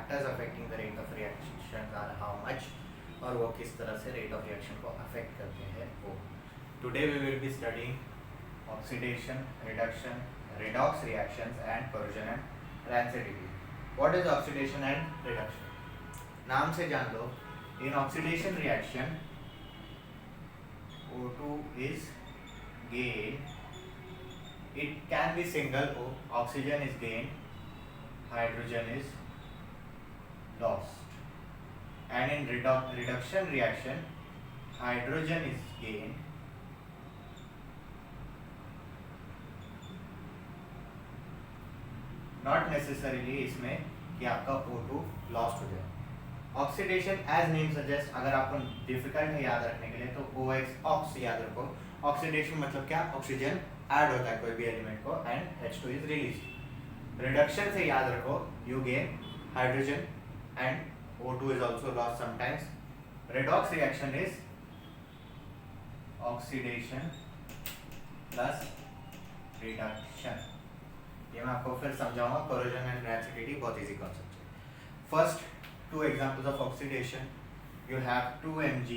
Factors affecting the rate of reaction are how much, और वो किस तरह से रेट ऑफ रिएक्शन को अफेक्ट करते हैं वो. Today we will be studying oxidation, reduction, redox reactions and corrosion and rancidity. What is oxidation and reduction? नाम से जान लो. In oxidation reaction O2 is gained. It can be single O. Oxygen is gained, hydrogen is lost. And in reduction reaction, hydrogen is gained, not necessarily इसमें कि आपका O2 lost हो जाए. Oxidation as name suggest, अगर आपको difficult है याद रखने के लिए तो OX ऑक्स याद रखो. ऑक्सीडेशन मतलब क्या, ऑक्सीजन ऐड होता है कोई भी एलिमेंट को and H2 is release. Reduction से याद रखो you gain hydrogen and O2 is also lost sometimes. Redox reaction is oxidation plus reduction. ये मैं आपको फिर समझाऊंगा. कोरोजन एंड रेसिडिटी बहुत इजी कॉन्सेप्ट है. First to examples of oxidation. You have 2 Mg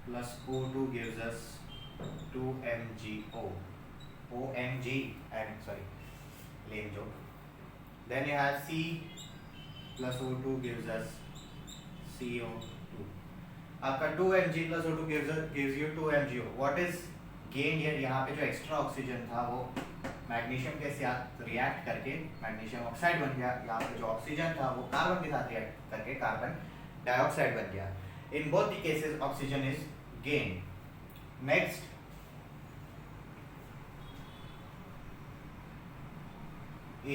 plus O2 gives us 2 MgO. OMG, and sorry, lame joke. Then you have C plus O2 gives us CO2. आपका 2 Mg plus O2 gives you 2 MgO. What is gained here? यहाँ पे जो extra oxygen था वो magnesium के साथ react करके magnesium oxide बन गया. यहाँ पे जो ऑक्सीजन था वो कार्बन के साथ रिएक्ट करके कार्बन डाइऑक्साइड बन गया. In both the cases oxygen is gain. Next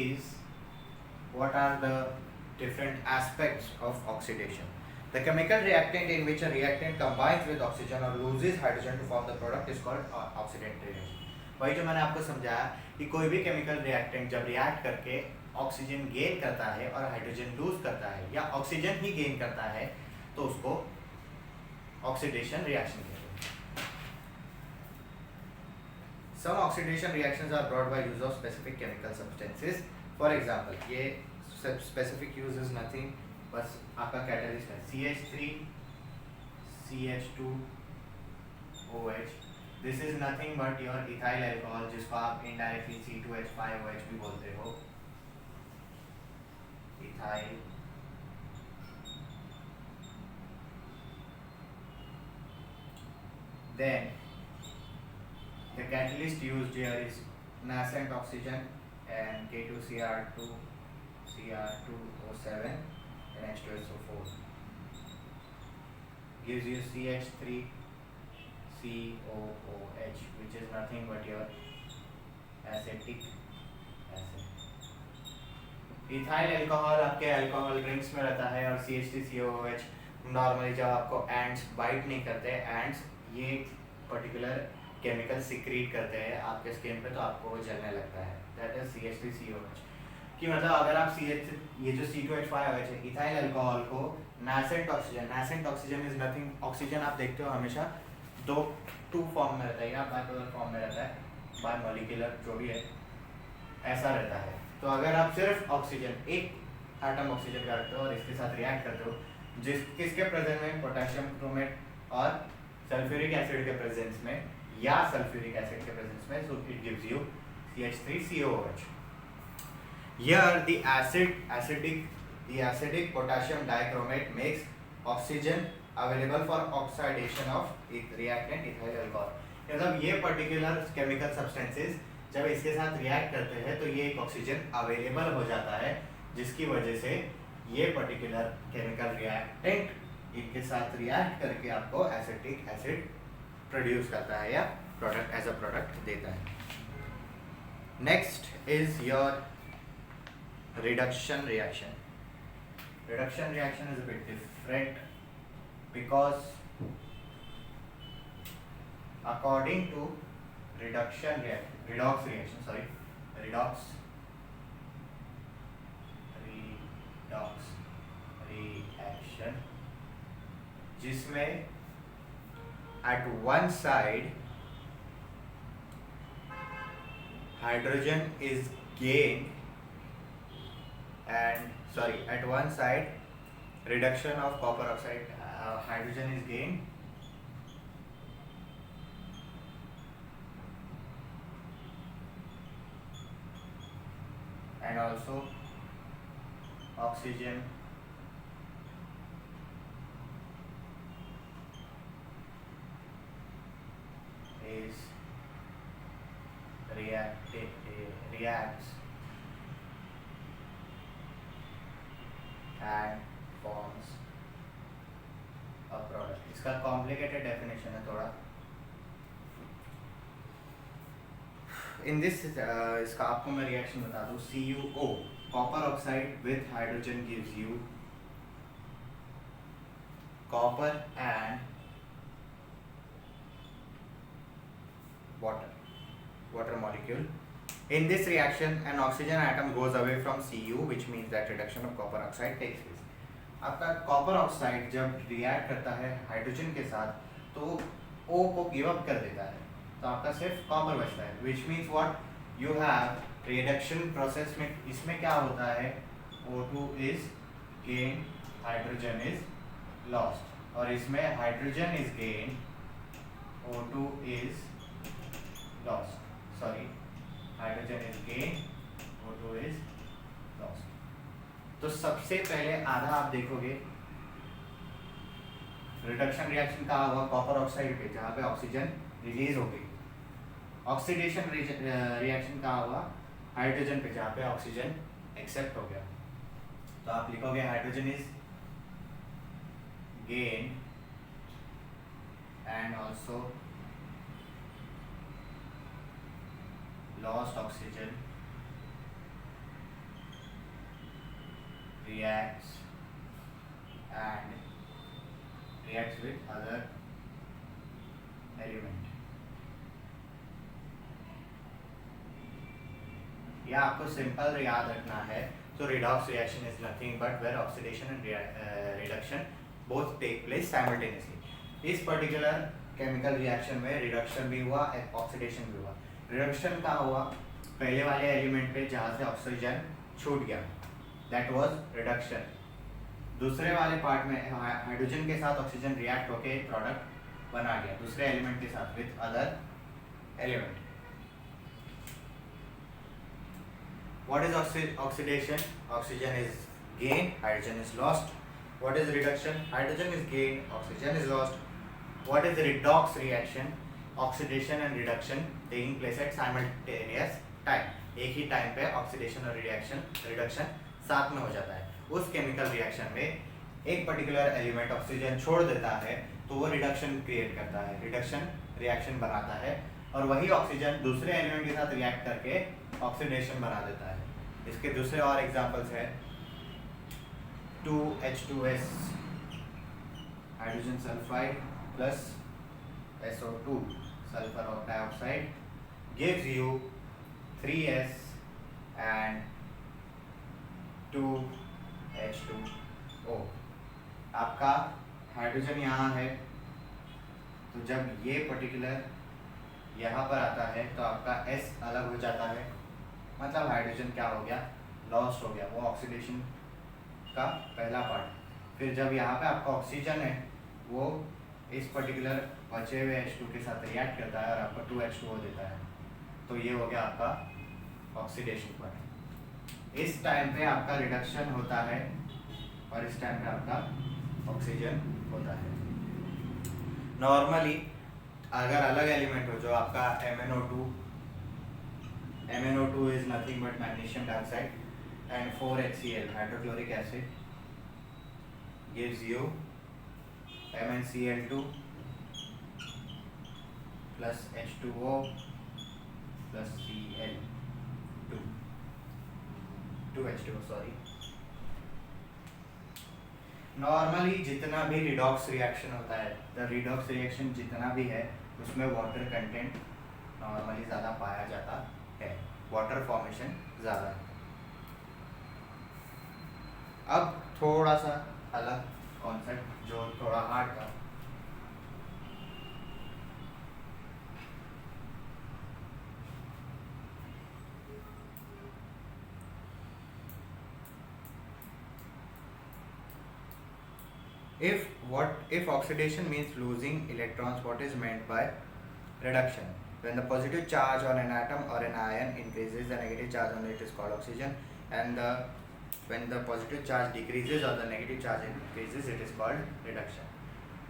is what are the different aspects of oxidation. The chemical reactant in which a reactant combines with oxygen or loses hydrogen to form the product is called oxidant reaction. वही जो मैंने आपको समझाया कि कोई भी chemical reactant जब react करके ऑक्सीजन गेन करता है और हाइड्रोजन लूज करता है या ऑक्सीजन ही गेन करता है तो उसको ऑक्सीडेशन रिएक्शन कहते हैं. Some oxidation reactions are brought by use of specific chemical substances. For example, ये specific use is nothing, बस आपका catalyst है CH3 CH2 OH. This is nothing but your ethyl alcohol, जिसको आप indirectly C2H5OH भी बोलते हो. Ethyl then the catalyst used here is nascent oxygen and K2Cr2 Cr2O7 and H2SO4 gives you CH3 COOH, which is nothing but your acetic acid. Ethyl alcohol आपके alcohol drinks में रहता है और CH3COOH normally जब आपको ants bite नहीं करते, ants ये पर्टिकुलर केमिकल सिक्रीट करते हैं आपके स्किन पे तो आपको वो जलने लगता है. That is CH3COOH. कि मतलब अगर आप ये जो C2H5OH है इथाइल अल्कोहल को nascent oxygen is nothing. Oxygen आप देखते हो हमेशा टू फॉर्म में रहता है या बाइपोलर फॉर्म में रहता है, बाय मॉलिक्यूलर जो भी है ऐसा रहता है. तो अगर आप सिर्फ ऑक्सीजन एक एटम ऑक्सीजन का रखते हो और इसके साथ रिएक्ट करते हो किसके प्रेजेंस में, पोटेशियम क्रोमेट और सल्फ्यूरिक एसिड के प्रेजेंस में या सल्फ्यूरिक एसिड के प्रेजेंस में, so it gives you CH3COOH. Here the acidic potassium dichromate makes oxygen available for oxidation of reactant ethyl alcohol. मतलब ये पर्टिकुलर केमिकल सब्सटेंसेस जब इसके साथ रिएक्ट करते हैं तो ये एक ऑक्सीजन अवेलेबल हो जाता है जिसकी वजह से ये पर्टिकुलर केमिकल रिएक्टेंट इनके साथ रिएक्ट करके आपको एसिटिक एसिड प्रोड्यूस करता है या प्रोडक्ट एज अ प्रोडक्ट देता है. Next is your reduction reaction. Reduction reaction is a bit different because according to redox reaction जिसमें at one side hydrogen is gained and sorry, at one side reduction of copper oxide, hydrogen is gained, and also oxygen is reacts and forms a product. इसका complicated definition है थोड़ा. In this इसका आपको मैं reaction बता दूं. CuO copper oxide with hydrogen gives you copper and water molecule. In this reaction an oxygen atom goes away from Cu, which means that reduction of copper oxide takes place. आपका copper oxide जब react करता है hydrogen के साथ तो O को give up कर देता है, तो आपका सिर्फ कॉपर बचता है. Which means what you have reduction process में इसमें क्या होता है, O2 is gain, hydrogen is lost, और इसमें hydrogen is gain, O2 is lost. Sorry, hydrogen is gain, O2 is lost. तो सबसे पहले आधा आप देखोगे रिडक्शन रिएक्शन कहाँ हुआ, कॉपर ऑक्साइड पे जहाँ पे ऑक्सीजन रिलीज हो गई. ऑक्सीडेशन रिएक्शन कहाँ हुआ, हाइड्रोजन पे जहाँ पे ऑक्सीजन एक्सेप्ट हो गया. तो आप लिखोगे hydrogen is gain and also lost oxygen reacts with other element. यह आपको सिंपल याद रखना है. तो redox reaction is nothing but where oxidation and reduction both take place simultaneously. इस particular chemical reaction में reduction भी हुआ, oxidation भी हुआ. रिडक्शन का हुआ पहले वाले एलिमेंट पे जहाँ से ऑक्सीजन छूट गया, दैट वाज रिडक्शन. दूसरे वाले पार्ट में हाइड्रोजन के साथ ऑक्सीजन रिएक्ट होके प्रोडक्ट बना गया दूसरे एलिमेंट के साथ with other element. What is oxidation, oxygen is gain, hydrogen is lost. What is reduction, hydrogen is gain, oxygen is lost. What is redox reaction, oxidation and reduction taking place at simultaneous time. एक ही time पे oxidation और reduction साथ में हो जाता है. उस chemical reaction में एक पर्टिकुलर एलिमेंट ऑक्सीजन छोड़ देता है तो वो रिडक्शन क्रिएट करता है, रिडक्शन रिएक्शन बनाता है, और वही ऑक्सीजन दूसरे एलिमेंट के साथ रिएक्ट करके ऑक्सीडेशन बना देता है. इसके दूसरे और एग्जांपल्स है 2H2S hydrogen sulphide plus SO2 sulfur dioxide gives you 3S and 2H2O. आपका हाइड्रोजन यहाँ है, तो जब ये पर्टिकुलर यहाँ पर आता है तो आपका S अलग हो जाता है, मतलब हाइड्रोजन क्या हो गया, लॉस्ट हो गया. वो ऑक्सीडेशन का पहला पार्ट. फिर जब यहाँ पे आपका ऑक्सीजन है वो इस पर्टिकुलर बचे हुए H2 के साथ रिएक्ट करता है और आपको 2H2O देता है. तो ये हो गया आपका ऑक्सीडेशन पार्ट. इस टाइम पे आपका रिडक्शन होता है और इस टाइम पे आपका ऑक्सीजन होता है. नॉर्मली अगर अलग एलिमेंट हो जो आपका MnO2 is nothing but magnesium dioxide and 4HCl hydrochloric acid gives you MnCl2 plus H2O plus Cl2 2H2O sorry. Normally जितना भी रिडॉक्स रिएक्शन होता है, द रिडॉक्स रिएक्शन जितना भी है उसमें वाटर कंटेंट नॉर्मली ज़्यादा पाया जाता है, वाटर फॉर्मेशन ज़्यादा है. अब थोड़ा सा अलग कॉन्सेप्ट जो थोड़ा हार्ड था. If oxidation means losing electrons, what is meant by reduction? When the positive charge on an atom or an ion increases, the negative charge on it is called oxygen, and when the positive charge decreases or the negative charge increases, it is called reduction.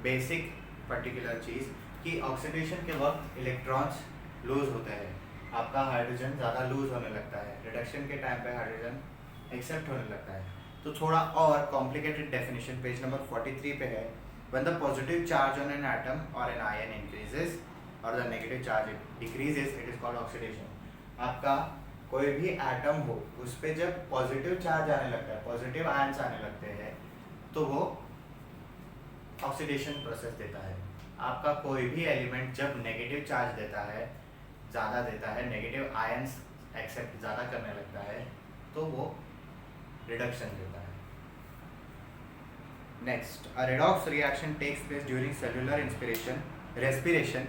Basic particular चीज़ कि oxidation के वक्त electrons loose होते हैं, आपका hydrogen ज़्यादा loose होने लगता है, रिडक्शन के टाइम पे हाइड्रोजन एक्सेप्ट होने लगता है. तो थोड़ा और कॉम्प्लिकेटेड डेफिनेशन पेज नंबर 43 पे है. When the positive charge on an atom और एन आयन इंक्रीजेस और the negative charge decreases, it is called oxidation. आपका कोई भी एटम हो उस पर जब पॉजिटिव चार्ज आने लगता है, पॉजिटिव आयंस आने लगते हैं, तो वो ऑक्सीडेशन प्रोसेस देता है. आपका कोई भी एलिमेंट जब नेगेटिव चार्ज देता है, ज़्यादा देता है, नेगेटिव आयंस एक्सेप्ट ज़्यादा करने लगता है, तो वो रिडक्शन देता है. Next, a redox reaction takes place during cellular respiration.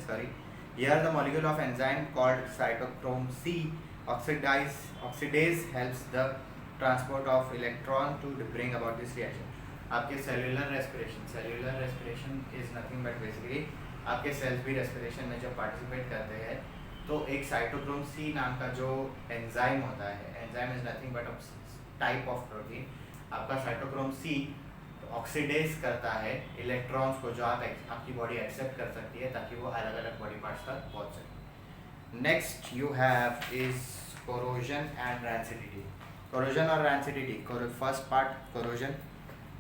Here the molecule of enzyme called cytochrome C oxidase helps the transport of electron to bring about this reaction. आपके cellular respiration is nothing but basically आपके sales भी respiration में जब participate करते हैं तो एक cytochrome C नाम का जो एंजाइम होता है, enzyme is nothing but type of protein. आपका साइटोक्रोम सी ऑक्सीडेज करता है इलेक्ट्रॉन्स को जो आपकी बॉडी एक्सेप्ट कर सकती है ताकि वो अलग अलग बॉडी पार्ट्स तक पहुंच सके. Next you have is corrosion and rancidity. Corrosion और rancidity. First part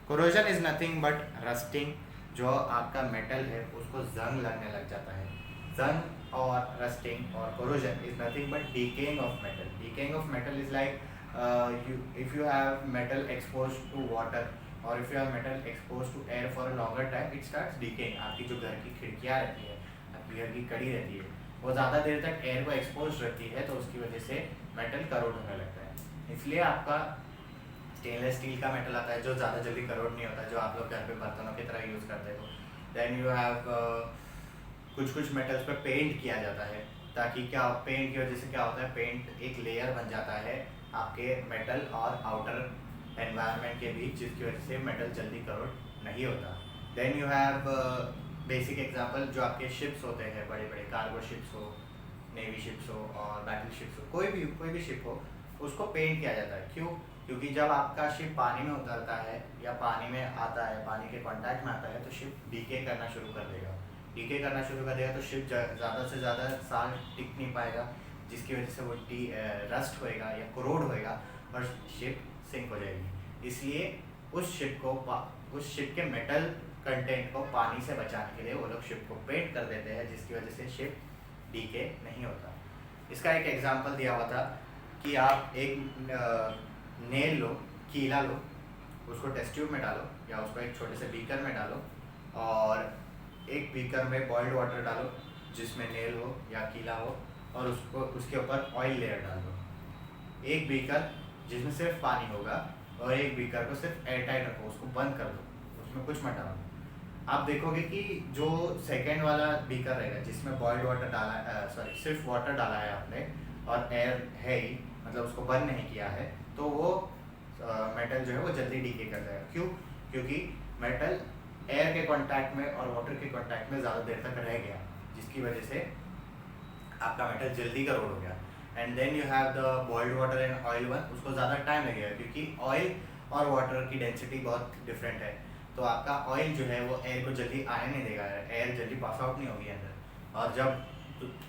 corrosion is nothing but rusting. जो आपका मेटल है उसको जंग लगने लग जाता है. जंग और रस्टिंग और corrosion is nothing but decaying of metal. Decaying of metal is like if you have metal expose to water और if you have metal expose to air for a longer time, it starts decaying. आपकी जो घर की खिड़कियाँ रहती है, आपकी घर की कड़ी रहती है, वो ज़्यादा देर तक एयर को एक्सपोज रहती है तो उसकी वजह से मेटल करोड होने लगता है. इसलिए आपका स्टेनलेस स्टील का मेटल आता है जो ज़्यादा जल्दी करोड नहीं होता, जो आप लोग घर पे बर्तनों की तरह यूज़ करते हो. देन यू हैव कुछ मेटल्स पे पेंट किया जाता है ताकि क्या पेंट की वजह से क्या होता है, पेंट एक लेयर बन जाता है आपके मेटल और आउटर एनवायरनमेंट के बीच, जिसकी वजह से मेटल जल्दी करोड नहीं होता. Then you have basic example जो आपके शिप्स होते हैं, बड़े बड़े कार्गो शिप्स हो, नेवी शिप्स हो और बैटल शिप्स हो, कोई भी शिप हो, उसको पेंट किया जाता है. क्यों? क्योंकि जब आपका शिप पानी में उतरता है या पानी में आता है, पानी के कांटेक्ट में आता है, तो शिप डीके करना शुरू कर देगा. डीके करना शुरू कर देगा तो शिप ज़्यादा से ज़्यादा साल टिक नहीं पाएगा, जिसकी वजह से वो रस्ट होएगा या कोरोड होएगा और शिप सिंक हो जाएगी. इसलिए उस शिप के मेटल कंटेंट को पानी से बचाने के लिए वो लोग शिप को पेंट कर देते हैं, जिसकी वजह से शिप डीके नहीं होता. इसका एक एग्जांपल दिया हुआ था कि आप एक नेल लो, कीला लो, उसको टेस्ट ट्यूब में डालो या उसको एक छोटे से बीकर में डालो और एक बीकर में बॉइल्ड वाटर डालो जिसमें नेल हो या कीला हो और उसके ऊपर ऑयल लेयर डाल दो. एक बीकर जिसमें सिर्फ पानी होगा और एक बीकर को सिर्फ एयर टाइट रखो, उसको बंद कर दो, उसमें कुछ मत डालो. आप देखोगे कि जो सेकेंड वाला बीकर रहेगा जिसमें बॉइल्ड वाटर डाला सिर्फ वाटर डाला है आपने और एयर है ही, मतलब उसको बंद नहीं किया है, तो वो मेटल जो है वो जल्दी डीके कर जाएगा. क्यों? क्योंकि मेटल एयर के कांटेक्ट में और वाटर के कांटेक्ट में ज़्यादा देर तक रह गया, जिसकी वजह से आपका मेटल जल्दी करोड हो गया. And then you have the boiled water and oil one. उसको ज़्यादा टाइम लगेगा क्योंकि ऑयल और वाटर की डेंसिटी बहुत डिफरेंट है. तो आपका ऑयल जो है वो एयर को जल्दी आने नहीं देगा, एयर जल्दी पास आउट नहीं होगी अंदर. और जब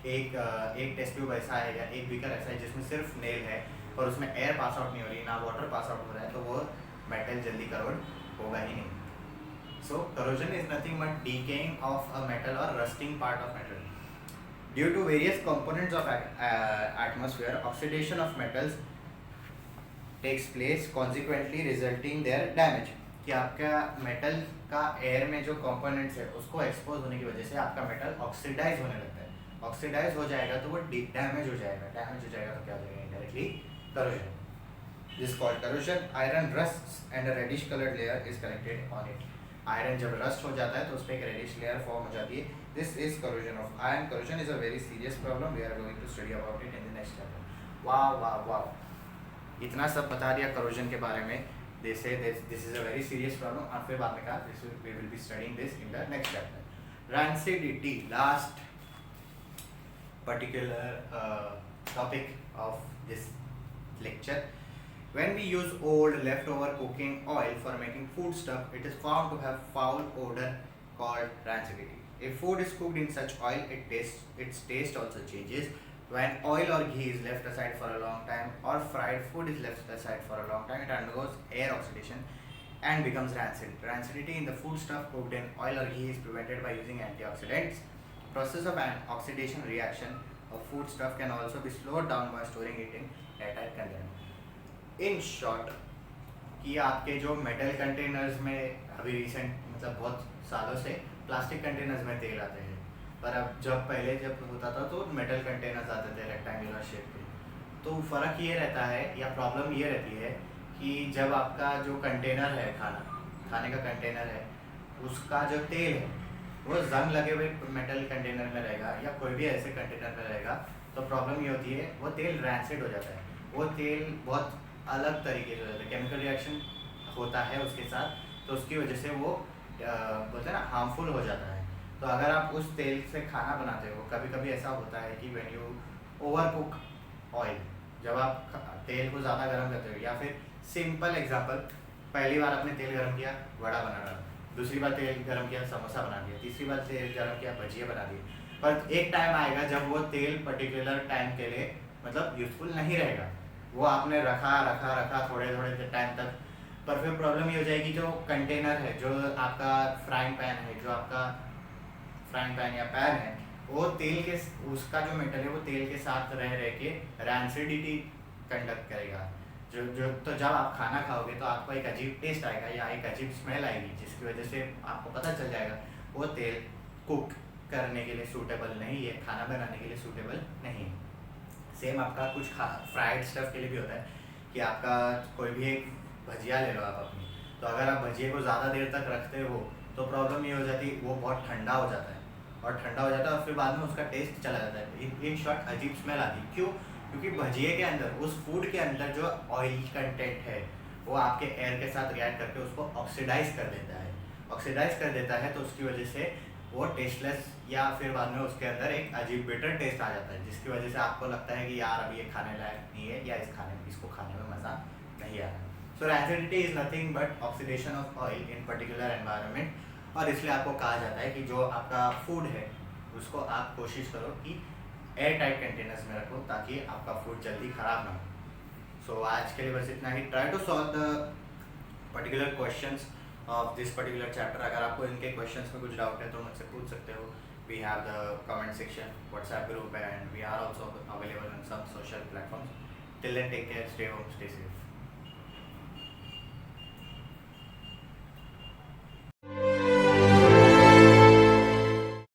एक टेस्ट ट्यूब ऐसा है या एक बीकर ऐसा है जिसमें सिर्फ नेल है और उसमें एयर पास आउट नहीं हो रही, ना वाटर पास आउट हो रहा है, तो वो मेटल जल्दी करोड होगा ही नहीं. So corrosion is nothing but decaying of a metal और rusting part of metal. Due to various components of atmosphere, oxidation of metals takes place, consequently resulting their damage. कि आपका मेटल का एयर में जो कंपोनेंट्स है उसको expose होने की वजह से आपका मेटल ऑक्सीडाइज होने लगता है. ऑक्सीडाइज हो जाएगा तो वो डैमेज हो जाएगा. डैमेज हो जाएगा तो क्या हो जाएगा? Indirectly corrosion. This called corrosion. Iron rusts and a reddish coloured layer is collected on it. Iron जब रस्ट हो जाता है तो उस पर एक रेडिश लेयर फॉर्म हो जाती है. This is corrosion of iron. Corrosion is a very serious problem. We are going to study about it in the next chapter. वाह वाह वाह, इतना सब बता दिया करोजन के बारे में. they say this is a very serious problem, और फिर बाद में कहा we will be studying this in the next chapter. Rancidity, last particular topic of this lecture. When we use old leftover cooking oil for making food stuff, it is found to have foul odor called rancidity. If food is cooked in such oil, its taste also changes. When oil or ghee is left aside for a long time, or fried food is left aside for a long time, it undergoes air oxidation and becomes rancid. Rancidity in the foodstuff cooked in oil or ghee is prevented by using antioxidants. Process of an oxidation reaction of foodstuff can also be slowed down by storing it in airtight container. In short, कि आपके जो metal containers में अभी recent मतलब बहुत सालों से plastic containers में तेल आते हैं, पर अब जब होता था तो मेटल कंटेनर्स आते थे रेक्टेंगुलर शेप के. तो फ़र्क ये रहता है या प्रॉब्लम ये रहती है कि जब आपका जो कंटेनर है खाने का कंटेनर है, उसका जो तेल है वो जंग लगे हुए मेटल कंटेनर में रहेगा या कोई भी ऐसे कंटेनर में रहेगा, तो प्रॉब्लम ये होती है वो तेल रैंसिड हो जाता है. वो तेल बहुत अलग तरीके से हो जाता है, केमिकल रिएक्शन होता है उसके साथ, तो उसकी वजह से वो बोलते हैं ना हार्मफुल हो जाता है. तो अगर आप उस तेल से खाना बनाते हो, कभी कभी ऐसा होता है कि when you over cook oil, जब आप तेल को ज़्यादा गर्म करते हो, या फिर सिंपल एग्जांपल, पहली बार आपने तेल गर्म किया वड़ा बना डाला, दूसरी बार तेल गर्म किया समोसा बना दिया, तीसरी बार तेल गर्म किया भजिया बना दिए, पर एक टाइम आएगा जब वो तेल पर्टिकुलर टाइम के लिए मतलब यूजफुल नहीं रहेगा. वो आपने रखा थोड़े टाइम तक, पर फिर प्रॉब्लम ये हो जाएगी जो कंटेनर है, जो आपका फ्राइंग पैन है, जो आपका फ्राइंग पैन या पैन है, वो तेल के उसका जो मेटल है वो तेल के साथ रह के रैंसिडिटी कंडक्ट करेगा. जो तो जब आप खाना खाओगे तो आपको एक अजीब टेस्ट आएगा या एक अजीब स्मेल आएगी, जिसकी वजह से आपको पता चल जाएगा वो तेल कुक करने के लिए सूटेबल नहीं है, खाना बनाने के लिए सूटेबल नहीं है. सेम आपका कुछ फ्राइड स्टफ के लिए भी होता है कि आपका कोई भी एक भजिया ले लो आप अपनी, तो अगर आप भजिए को ज़्यादा देर तक रखते हो तो प्रॉब्लम ये हो जाती है वो बहुत ठंडा हो जाता है, और ठंडा हो जाता है और फिर बाद में उसका टेस्ट चला जाता है. इन शॉर्ट अजीब स्मेल आती है. क्यों? क्योंकि भजिए के अंदर, उस फूड के अंदर जो ऑयल कंटेंट है वो आपके एयर के साथ रिएक्ट करके उसको ऑक्सीडाइज कर देता है. तो उसकी वजह से वो टेस्टलेस या फिर बाद में उसके अंदर एक अजीब बिटर टेस्ट आ जाता है, जिसकी वजह से आपको लगता है कि यार अभी ये खाने लायक नहीं है या इसको खाने में मज़ा नहीं आ रहा. So rancidity is nothing but oxidation of oil in particular environment, और इसलिए आपको कहा जाता है कि जो आपका फूड है उसको आप कोशिश करो कि एयर टाइट कंटेनर्स में रखो ताकि आपका फूड जल्दी ख़राब ना हो. सो आज के लिए बस इतना ही. Try to solve the particular questions of this particular chapter. अगर आपको इनके क्वेश्चंस में कुछ डाउट है तो मुझसे पूछ सकते हो. We have the comment section, WhatsApp group, and we are also available on some social platforms. Till then take care, stay home, stay safe.